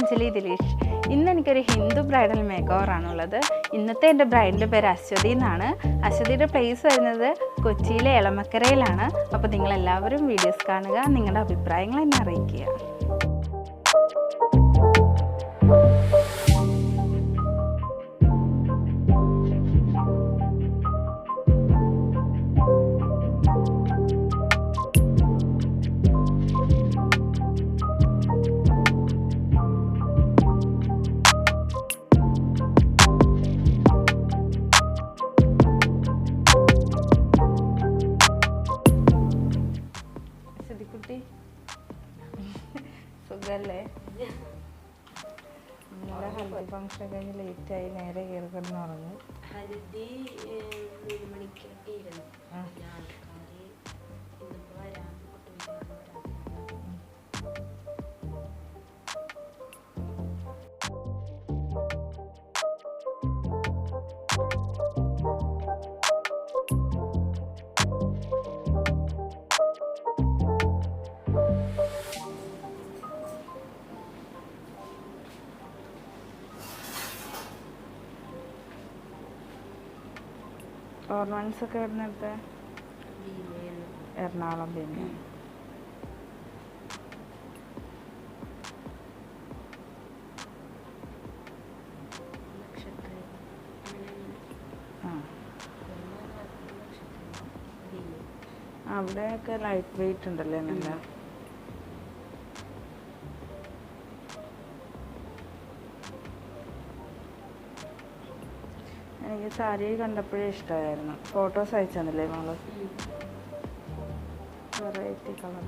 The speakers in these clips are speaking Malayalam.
അഞ്ജലി ദിലീഷ്. ഇന്ന് എനിക്കൊരു ഹിന്ദു ബ്രൈഡൽ മേക്കോവർ ആണുള്ളത്. ഇന്നത്തെ എൻ്റെ ബ്രൈഡിൻ്റെ പേര് അശ്വതി എന്നാണ്. അശ്വതിയുടെ പ്ലേസ് വരുന്നത് കൊച്ചിയിലെ എളമക്കരയിലാണ്. അപ്പോൾ നിങ്ങളെല്ലാവരും വീഡിയോസ് കാണുക, നിങ്ങളുടെ അഭിപ്രായങ്ങൾ എന്നെ അറിയിക്കുക. കുട്ടി സുഖല്ലേ? ഇന്നലെ ഹൽദി ഫംഗ്ഷൻ കഴിഞ്ഞ് ലേറ്റായി, നേരെ കയറി കിടന്ന് ഉറങ്ങി. ഹൽദി 3 മണിക്കൊക്കെ ഇരുന്നു. ഓർണമെന്റ്സ് ഒക്കെ എവിടുന്നെടുത്ത? എറണാകുളം പിന്നെ അവിടെയൊക്കെ ലൈറ്റ് വെയിറ്റ് ഉണ്ടല്ലേ നല്ല. എനിക്ക് സാരി കണ്ടപ്പോഴേ ഇഷ്ടമായിരുന്നു. ഫോട്ടോസ് അയച്ചു തന്നില്ലേ മോള്? Variety colour.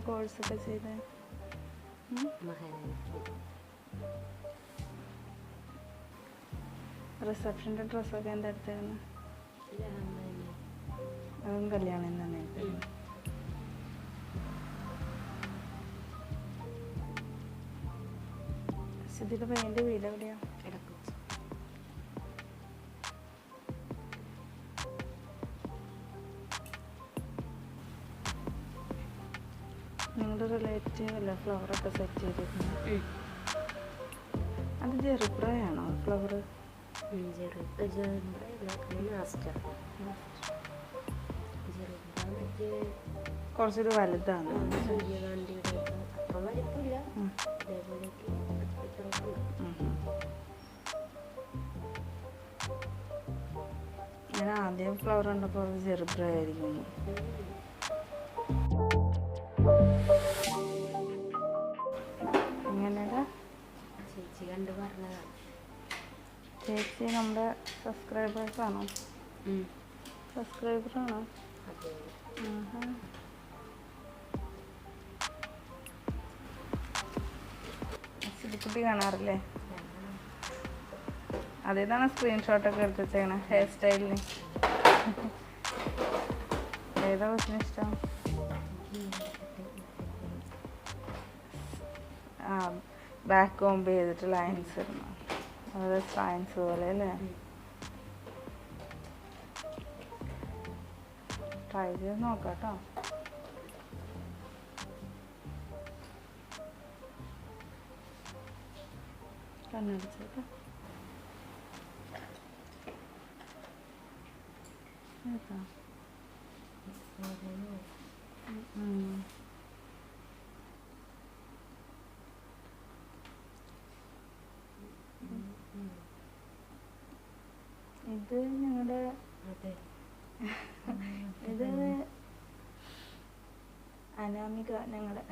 കോഴ്സൊക്കെ ചെയ്ത് റിസപ്ഷൻ്റെ ഡ്രസ്സൊക്കെ എന്താ എടുത്തായിരുന്നു? അതും കല്യാണം തന്നെ. സിദ്ധിയുടെ പയ്യൻ്റെ വീട് എവിടെയാ? നിങ്ങളുടെ റിലേറ്റീവ് അല്ലേ ഫ്ലവറൊക്കെ സെറ്റ് ചെയ്തിരുന്നത്? അത് ജെറിബ്രയാണോ ഫ്ലവർ? കുറച്ചൊരു വലുതാണ്. ഞാൻ ആദ്യം ഫ്ലവർ കണ്ടപ്പോൾ അത് ജെറിബ്ര ആയിരിക്കുന്നു. എങ്ങനെയാ ചേച്ചി കണ്ടു പറഞ്ഞതാണ്. ചേച്ചി നമ്മുടെ സബ്സ്ക്രൈബേഴ്സാണോ? സബ്സ്ക്രൈബറാണോ? കുട്ടി കാണാറില്ലേ? അതേതാണ് സ്ക്രീൻഷോട്ടൊക്കെ എടുത്ത് വെച്ചേക്കണേ ഹെയർ സ്റ്റൈലിന്. ഏതാ കൊച്ചിന് ഇഷ്ടം? ബാക്ക് കോംബ് ചെയ്തിട്ട് ലൈൻസ് ഇടണം. അതായത് ലൈൻസ് പോലെ അല്ലേ? ട്രൈ ചെയ്ത് നോക്കാം കേട്ടോ. കണ്ണടിച്ചേട്ടോ. ഏതാ? ഇത് ഞങ്ങളുടെ ഇത് അനാമിക ഞങ്ങളുടെ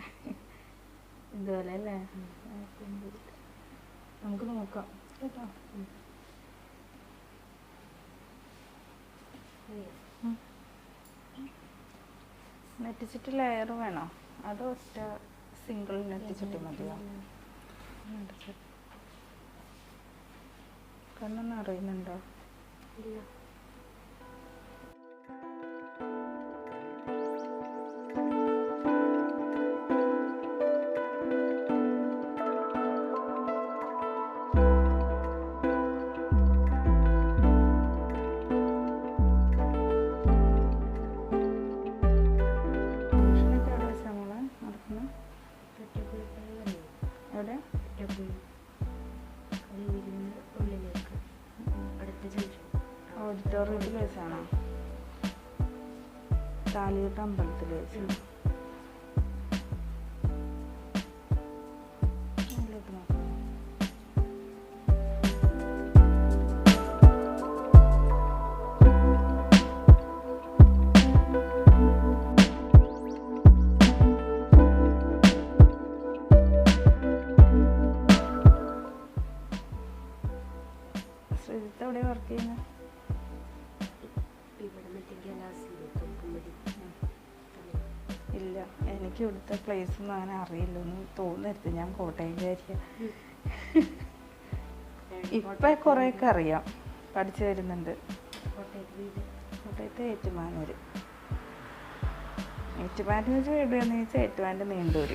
ഇതുപോലെ അല്ലേ? നമുക്ക് നോക്കാം കേട്ടോ. നെറ്റിച്ചിട്ട് ലെയർ വേണോ? അതോ ഒറ്റ സിംഗിൾ നെറ്റിച്ചിട്ട് മതിയോ? കണ്ണൊന്നും അറിയുന്നുണ്ടോ? ഇല്ല. ഓഡിറ്റോറിയത്തിൽ വെച്ചാണോ? താലിയൂട്ട് അമ്പലത്തിൽ വെച്ച്. ശ്രീജിത്ത് എവിടെയാണ് വർക്ക് ചെയ്യുന്നത്? ഇല്ല, എനിക്ക് ഇവിടുത്തെ പ്ലേസ് ഒന്നും അങ്ങനെ അറിയില്ല. ഒന്നും തോന്നരുത്, ഞാൻ കോട്ടയംകാരിയാണ്. ഇപ്പം കുറേയൊക്കെ അറിയാം, പഠിച്ചു വരുന്നുണ്ട്. കോട്ടയത്ത് ഏറ്റുമാനൂർ. ഏറ്റുമാനൂർ എവിടെയാണെന്ന് ചോദിച്ചാൽ ഏറ്റുമാൻ്റെ നീണ്ടൂർ.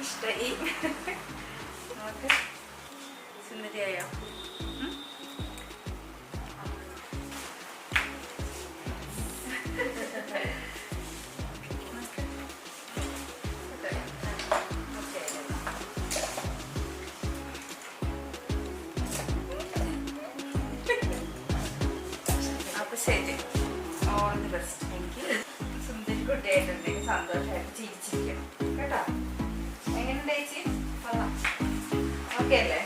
ഇഷ്ടമായി. നോക്ക് സുന്ദരിയായോ? സന്തോഷമായിട്ട് ചിരിച്ചിരിക്കണം കേട്ടോ. എങ്ങനെയുണ്ട് ചേച്ചി? കൊള്ളാം. ഓക്കെ അല്ലേ?